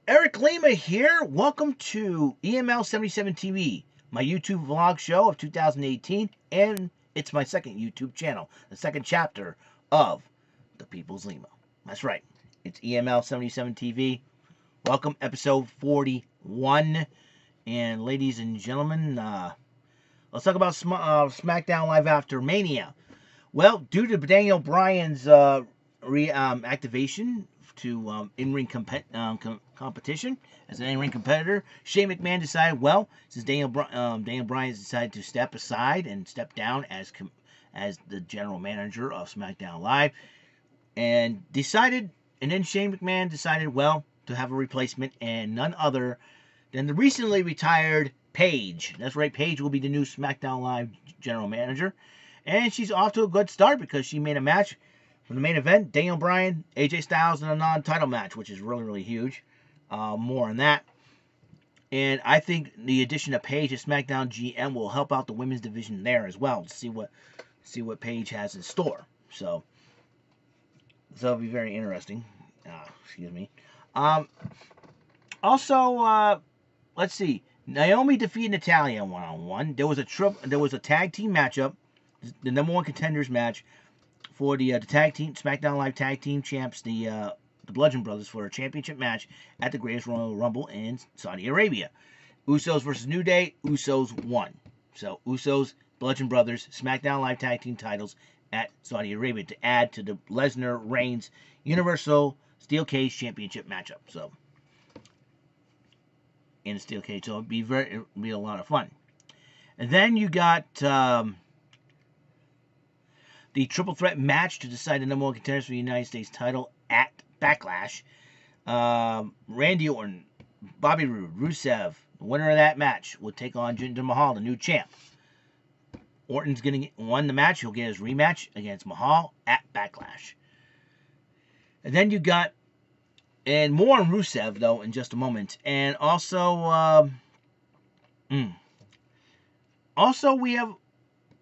Eric Lima here. Welcome to EML77 TV, my YouTube vlog show of 2018, and it's my second YouTube channel, the second chapter of The People's Lima. That's right, it's EML77 TV. Welcome, episode 41. And ladies and gentlemen, let's talk about SmackDown Live after Mania. Well, due to Daniel Bryan's reactivation to in-ring competition as an in-ring competitor, Shane McMahon decided, well, since Daniel Bryan decided to step aside and step down as the general manager of SmackDown Live, and then Shane McMahon decided, well, to have a replacement, and none other than the recently retired Paige. That's right, Paige will be the new SmackDown Live general manager, and she's off to a good start because she made a match for the main event, Daniel Bryan, AJ Styles in a non-title match, which is really, really huge. More on that. And I think the addition of Paige as SmackDown GM will help out the women's division there as well, to see what Paige has in store. So it'll be very interesting. Excuse me. Also, let's see. Naomi defeated Natalya one-on-one. There was a tag team matchup, the number one contenders match for the tag team SmackDown Live tag team champs, the Bludgeon Brothers, for a championship match at the Greatest Royal Rumble in Saudi Arabia. Usos versus New Day. Usos won. So Usos, Bludgeon Brothers, SmackDown Live tag team titles at Saudi Arabia to add to the Lesnar Reigns Universal Steel Cage Championship matchup. So in a steel cage, so it'll be a lot of fun. And then you got the triple threat match to decide the number one contenders for the United States title at Backlash. Randy Orton, Bobby Roode, Rusev, the winner of that match will take on Jinder Mahal, the new champ. Orton's going to win the match. He'll get his rematch against Mahal at Backlash. And then you got, and more on Rusev, though, in just a moment. And also, we have,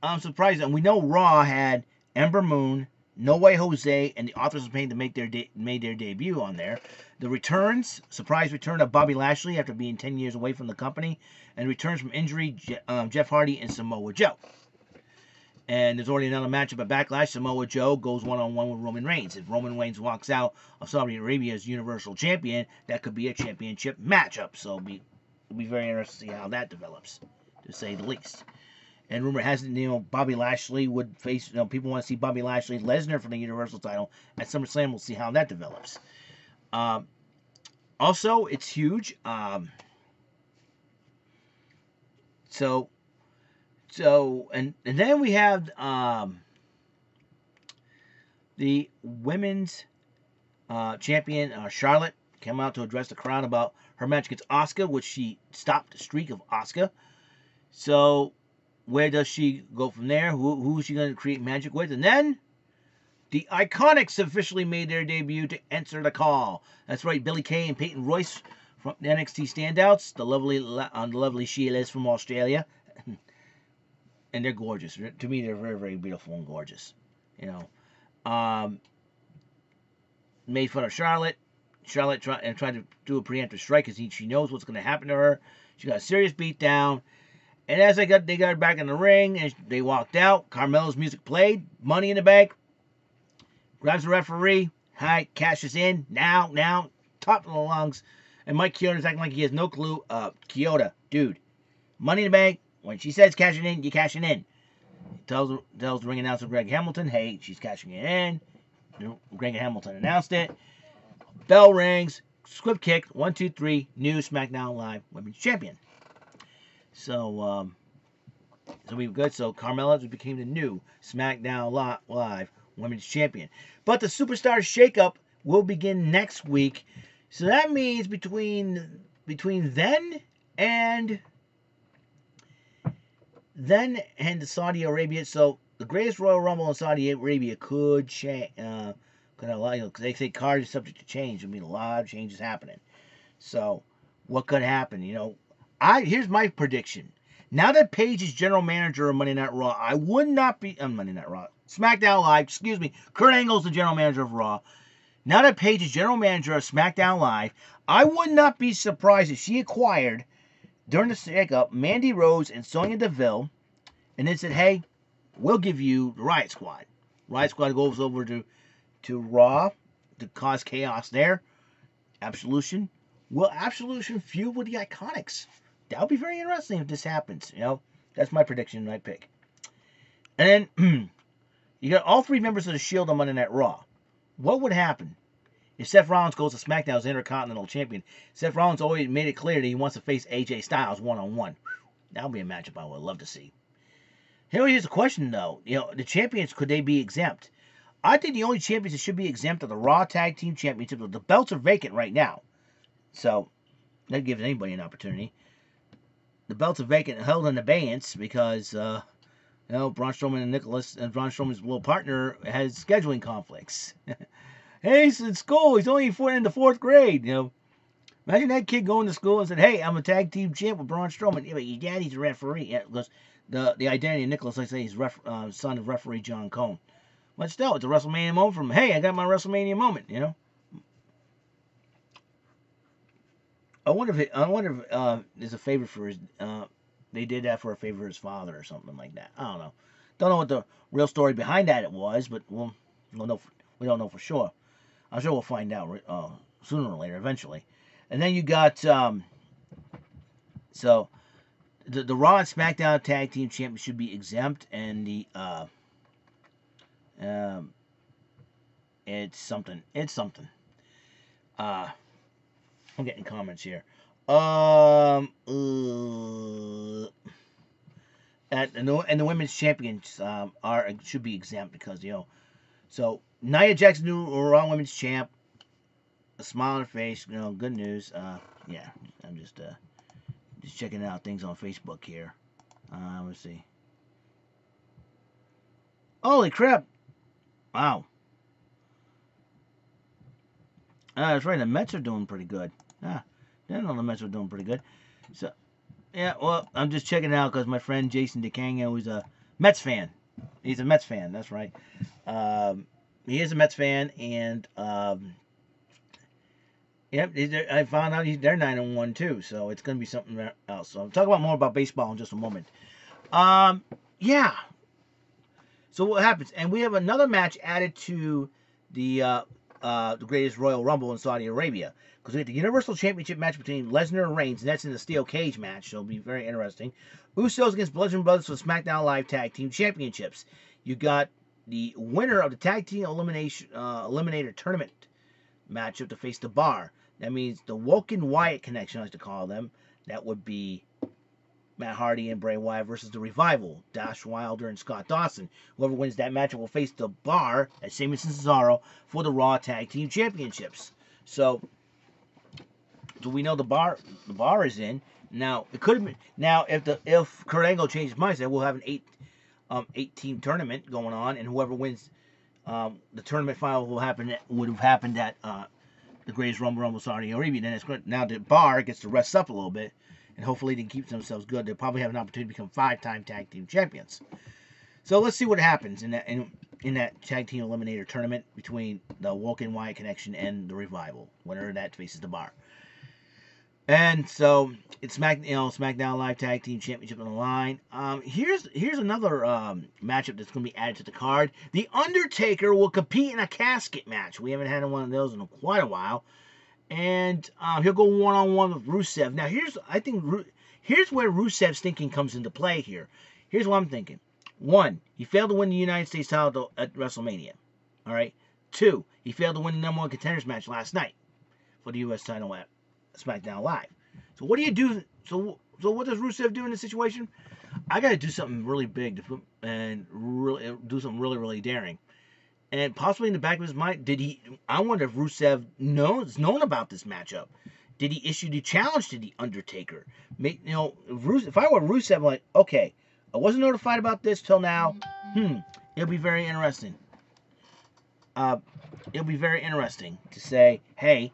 I'm surprised, and we know Raw had Ember Moon, No Way Jose, and the Authors of Pain to made their debut on there. The surprise return of Bobby Lashley after being 10 years away from the company, and returns from injury, Jeff Hardy and Samoa Joe. And there's already another matchup at Backlash. Samoa Joe goes one-on-one with Roman Reigns. If Roman Reigns walks out of Saudi Arabia as Universal Champion, that could be a championship matchup. So it'll be very interesting to see how that develops, to say the least. And rumor has it, Bobby Lashley would face, people want to see Bobby Lashley, Lesnar for the Universal title at SummerSlam. We'll see how that develops. Also, it's huge. And then we have the women's champion, Charlotte, came out to address the crowd about her match against Asuka, which she stopped the streak of Asuka. So where does she go from there? Who is she going to create magic with? And then the Iconics officially made their debut to answer the call. That's right, Billie Kay and Peyton Royce from the NXT standouts. The lovely Sheila's from Australia. And they're gorgeous. To me, they're very, very beautiful and gorgeous. Made fun of Charlotte. Charlotte tried to do a preemptive strike because she knows what's going to happen to her. She got a serious beatdown. And as they got her back in the ring, and they walked out, Carmella's music played, Money in the Bank, grabs the referee, hi, cashes in, now, top of the lungs, and Mike Chioda's acting like he has no clue. Chioda, dude, Money in the Bank, when she says cashing in, you're cashing in. Tells the ring announcer Greg Hamilton, hey, she's cashing it in. Greg Hamilton announced it. Bell rings, squib kick, 1, 2, 3, new SmackDown Live Women's Champion. So we were good. So Carmella became the new SmackDown Live Women's Champion. But the Superstar Shakeup will begin next week. So that means between then and the Saudi Arabia. So the Greatest Royal Rumble in Saudi Arabia could change. Because they say card is subject to change. There'll be a lot of changes happening. So what could happen? Here's my prediction. Now that Paige is general manager of Monday Night Raw, I would not be Monday Night Raw. SmackDown Live, excuse me. Kurt Angle's the general manager of Raw. Now that Paige is general manager of SmackDown Live, I would not be surprised if she acquired, during the shakeup, Mandy Rose and Sonya Deville, and then said, hey, we'll give you the Riot Squad. Riot Squad goes over to Raw to cause chaos there. Absolution. Will Absolution feud with the Iconics? That would be very interesting if this happens. You know, that's my prediction, my pick. And then you got all 3 members of the Shield on Monday Night Raw. What would happen if Seth Rollins goes to SmackDown as Intercontinental Champion? Seth Rollins always made it clear that he wants to face AJ Styles one-on-one. That would be a matchup I would love to see. Here's the question, though. You know, the champions, could they be exempt? I think the only champions that should be exempt are the Raw Tag Team Championship. The belts are vacant right now. So, that gives anybody an opportunity. The belts are vacant and held in abeyance because, you know, Braun Strowman and Braun Strowman's little partner has scheduling conflicts. Hey, he's in school. He's only in the 4th grade. You know, imagine that kid going to school and said, "Hey, I'm a tag team champ with Braun Strowman." Yeah, but your daddy's a referee. Yeah, because the identity of Nicholas, like I say, he's son of referee John Cone. But still, it's a WrestleMania moment from, hey, I got my WrestleMania moment. You know. I wonder if there's a favor for his. They did that for a favor for his father or something like that. I don't know. Don't know what the real story behind that it was, but we don't know for sure. I'm sure we'll find out sooner or later, eventually. And then you got so the Raw and SmackDown Tag Team Champions should be exempt, and the it's something. It's something. I'm getting comments here. And the women's champions should be exempt because, you know. So Nia Jax, new Raw Women's Champ. A smile on her face, you know, good news. Yeah, I'm just checking out things on Facebook here. Let's see. Holy crap! Wow. That's right. The Mets are doing pretty good. I didn't know the Mets were doing pretty good. So, yeah. Well, I'm just checking it out because my friend Jason DeCango, who's a Mets fan. He's a Mets fan. That's right. He is a Mets fan, and yep, I found out they're 9-1 too. So it's going to be something else. So I'll talk about more about baseball in just a moment. Yeah. So what happens? And we have another match added to the greatest Royal Rumble in Saudi Arabia, because we have the Universal Championship match between Lesnar and Reigns, and that's in the steel cage match, so it'll be very interesting. Usos against Bludgeon Brothers for SmackDown Live Tag Team Championships. You got the winner of the Tag Team Eliminator Tournament matchup to face the Bar. That means the Woken Wyatt connection, I like to call them. That would be Matt Hardy and Bray Wyatt versus the Revival, Dash Wilder and Scott Dawson. Whoever wins that matchup will face the Bar, at Sheamus and Cesaro, for the Raw Tag Team Championships. So we know the bar is in. Now it could have been. Now if Kurt Angle changed his mindset, we'll have an 8-team tournament going on, and whoever wins the tournament final would have happened at the Greatest Rumble Saudi Arabia. Then now the Bar gets to rest up a little bit, and hopefully they can keep themselves good. They'll probably have an opportunity to become 5-time tag team champions. So let's see what happens in that tag team eliminator tournament between the Woken Wyatt connection and the Revival. Winner of that faces the Bar. And so it's SmackDown Live Tag Team Championship on the line. Here's another matchup that's going to be added to the card. The Undertaker will compete in a casket match. We haven't had one of those in quite a while. And he'll go one-on-one with Rusev. Now here's where Rusev's thinking comes into play here. Here's what I'm thinking. 1, he failed to win the United States title at WrestleMania. All right. 2, he failed to win the #1 contenders match last night for the U.S. title at SmackDown Live. So what do you do? So what does Rusev do in this situation? I got to do something really big and really do something really, really daring. And possibly in the back of his mind, I wonder if Rusev known about this matchup. Did he issue the challenge to the Undertaker? If I were Rusev, I'm like, okay, I wasn't notified about this till now. It'll be very interesting. It'll be very interesting to say, hey,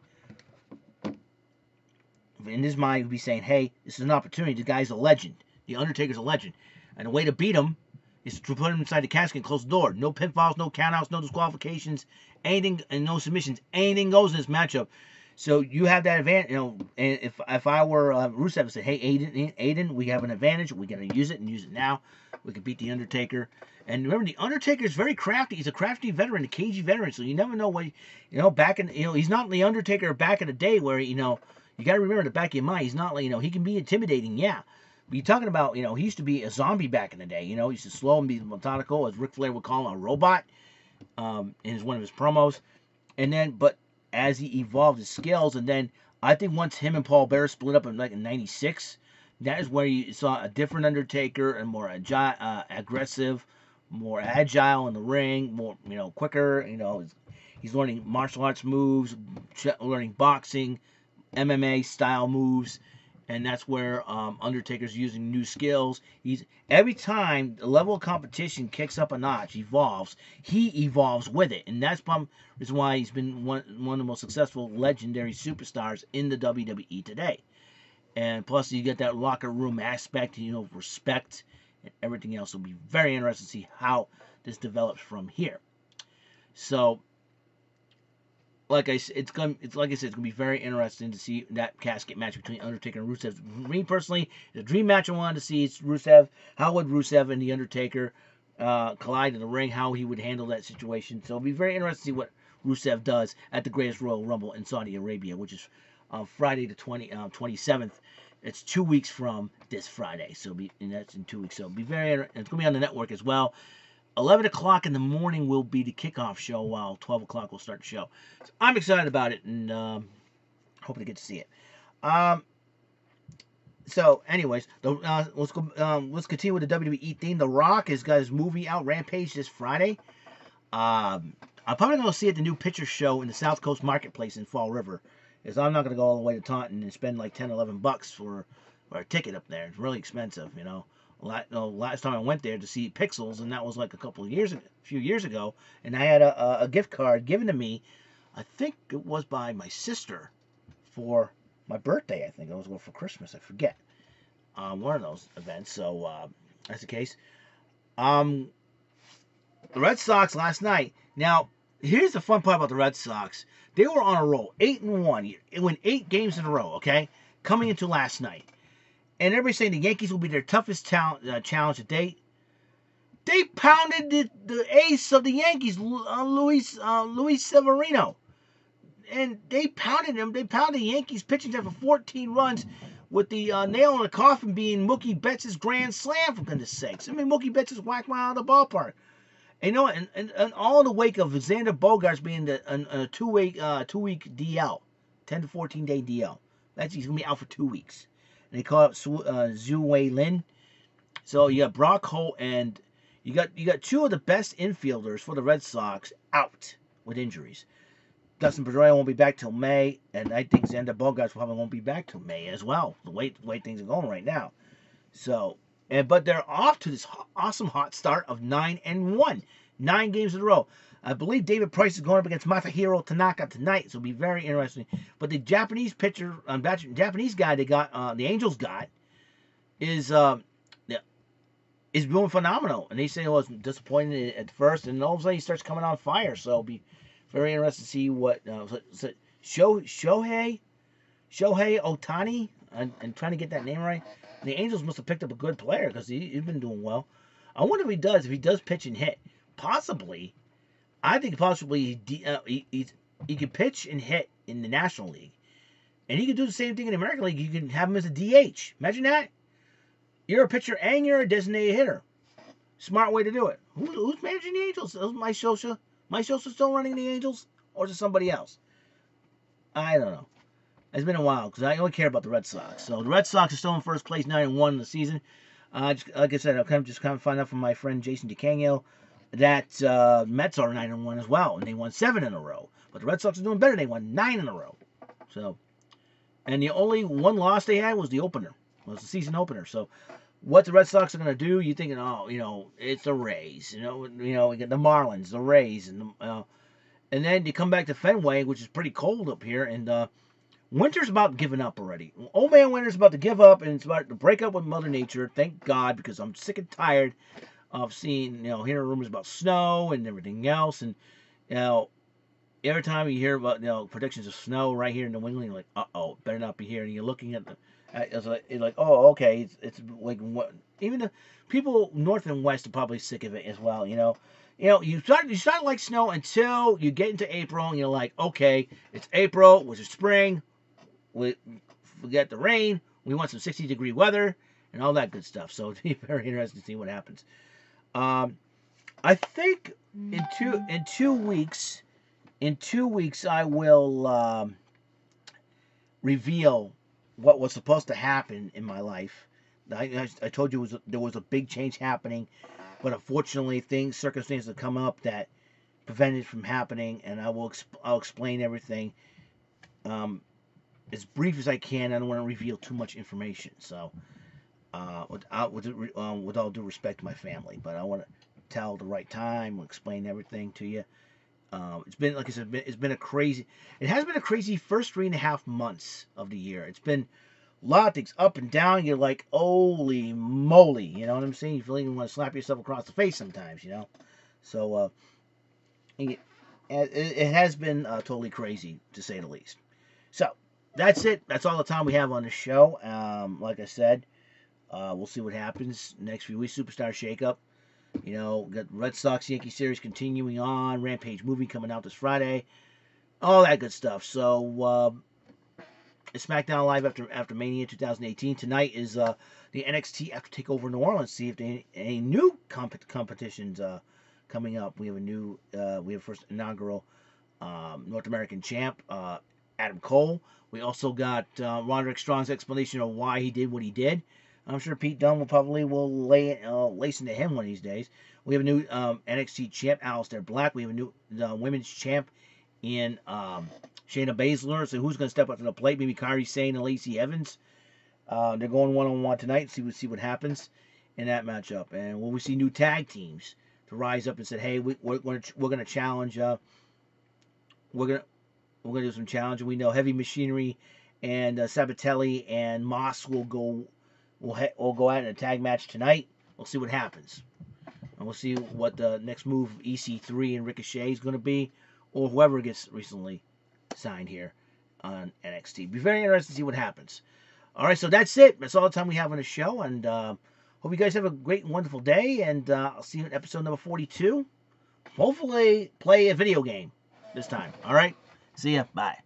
in his mind, he'd be saying, hey, this is an opportunity. The guy's a legend. The Undertaker's a legend. And the way to beat him is to put him inside the casket and close the door. No pinfalls, no countouts, no disqualifications, anything and no submissions. Anything goes in this matchup. So you have that advantage. And if I were Rusev, and say, hey, Aiden, we have an advantage. We got to use it and use it now. We can beat the Undertaker. And remember, the Undertaker is very crafty. He's a crafty veteran, a cagey veteran. So you never know what back in he's not the Undertaker back in the day where you got to remember in the back of your mind, he's not like he can be intimidating, yeah. But you're talking about he used to be a zombie back in the day. He used to slow and be methodical, as Ric Flair would call him, a robot. In one of his promos, but as he evolved his skills, and then I think once him and Paul Bearer split up in '96, that is where you saw a different Undertaker and more aggressive, more agile in the ring, more quicker. He's learning martial arts moves, learning boxing, MMA style moves. And that's where Undertaker's using new skills. Every time the level of competition kicks up a notch, evolves, he evolves with it, and that's why he's been one of the most successful legendary superstars in the WWE today. And plus, you get that locker room aspect, respect, and everything else. It'll be very interesting to see how this develops from here. So, like I said, it's gonna be very interesting to see that casket match between Undertaker and Rusev. Me personally, the dream match I wanted to see is Rusev. How would Rusev and the Undertaker collide in the ring? How he would handle that situation. So it'll be very interesting to see what Rusev does at the Greatest Royal Rumble in Saudi Arabia, which is Friday the 27th. It's 2 weeks from this Friday, and that's in 2 weeks. So it'll be it's gonna be on the network as well. 11 o'clock in the morning will be the kickoff show, while 12 o'clock will start the show. So I'm excited about it, and hoping to get to see it. So, anyways, let's continue with the WWE theme. The Rock has got his movie out, Rampage, this Friday. I'm probably going to see it at the new picture show in the South Coast Marketplace in Fall River, because I'm not going to go all the way to Taunton and spend like $10, $11 for a ticket up there. It's really expensive, Last time I went there to see Pixels, and that was like a few years ago, and I had a gift card given to me. I think it was by my sister for my birthday. I think it was for Christmas. I forget. One of those events. So that's the case. The Red Sox last night. Now, here's the fun part about the Red Sox. They were on a roll, 8-1. It went 8 games in a row. Okay, coming into last night. And everybody's saying the Yankees will be their toughest challenge to date. They pounded the ace of the Yankees, Luis Severino. And they pounded him. They pounded the Yankees pitching there for 14 runs, with the nail in the coffin being Mookie Betts' grand slam, for goodness sakes. I mean, Mookie Betts is whacked out of the ballpark. And and all in the wake of Xander Bogaerts being a 2-week DL, 10 to 14 day DL. He's going to be out for 2 weeks. And they call up Zhu Wei Lin. So you got Brock Holt, and you got two of the best infielders for the Red Sox out with injuries. Dustin Pedroia won't be back till May, and I think Xander Bogaerts probably won't be back till May as well. The way things are going right now. So, but they're off to this awesome hot start of 9-1, 9 games in a row. I believe David Price is going up against Masahiro Tanaka tonight, so it'll be very interesting. But the Japanese pitcher, Japanese guy they got, the Angels got, is doing phenomenal. And they say it was disappointing at first, and all of a sudden he starts coming on fire. So it'll be very interesting to see what Shohei Ohtani, and trying to get that name right. The Angels must have picked up a good player, because he's been doing well. I wonder if he does pitch and hit. Possibly. I think possibly he could pitch and hit in the National League. And he could do the same thing in the American League. You can have him as a DH. Imagine that. You're a pitcher and you're a designated hitter. Smart way to do it. Who's managing the Angels? Is Mike Scioscia? Mike Scioscia still running the Angels? Or is it somebody else? I don't know. It's been a while, because I only care about the Red Sox. So the Red Sox are still in first place, 9-1 in the season. Like I said, I'll kind of find out from my friend Jason DeCanio that Mets are 9-1 as well, and they won 7 in a row. But the Red Sox are doing better. They won 9 in a row. So, and the only one loss they had was the opener. It was the season opener. So, what the Red Sox are going to do? You're thinking, it's the Rays. We get the Marlins, the Rays, and then you come back to Fenway, which is pretty cold up here, and Winter's about giving up already. Old man Winter's about to give up, and it's about to break up with Mother Nature. Thank God, because I'm sick and tired of seeing, hearing rumors about snow and everything else. And, every time you hear about predictions of snow right here in New England, you're like, uh-oh, better not be here. And you're looking at it's like, oh, okay, it's like what? Even the people north and west are probably sick of it as well. You start like snow until you get into April, and you're like, okay, it's April, which is spring. We forget the rain. We want some 60-degree weather and all that good stuff. So it'll be very interesting to see what happens. I think in 2 weeks. In 2 weeks, I will reveal what was supposed to happen in my life. I told you there was a big change happening, but unfortunately, circumstances have come up that prevented it from happening, and I'll explain everything as brief as I can. I don't want to reveal too much information, so with all due respect to my family, but I want to tell the right time, explain everything to you. It's been, like I said, it has been a crazy first 3.5 months of the year. It's been a lot of things up and down. You're like, holy moly, you know what I'm saying? You feel like you want to slap yourself across the face sometimes, So, it has been totally crazy, to say the least. So, that's it. That's all the time we have on the show. Like I said, we'll see what happens next few weeks. Superstar shakeup. Got Red Sox Yankee series continuing on. Rampage movie coming out this Friday. All that good stuff. So, it's SmackDown Live after Mania 2018. Tonight is the NXT After Takeover New Orleans. See if any new competitions coming up. We have first inaugural North American champ, Adam Cole. We also got Roderick Strong's explanation of why he did what he did. I'm sure Pete Dunne will lace into him one of these days. We have a new NXT champ, Aleister Black. We have a new women's champ in Shayna Baszler. So who's going to step up to the plate? Maybe Kairi Sane and Lacey Evans. They're going one-on-one tonight. See what happens in that matchup. And will we see new tag teams to rise up and say, hey, we're going to challenge. We're going to do some challenging. We know Heavy Machinery and Sabatelli and Moss will go. We'll go out in a tag match tonight. We'll see what happens. And we'll see what the next move of EC3 and Ricochet is going to be, or whoever gets recently signed here on NXT. Be very interested to see what happens. All right, so that's it. That's all the time we have on the show. And hope you guys have a great and wonderful day. And I'll see you in episode number 42. Hopefully play a video game this time. All right? See ya. Bye.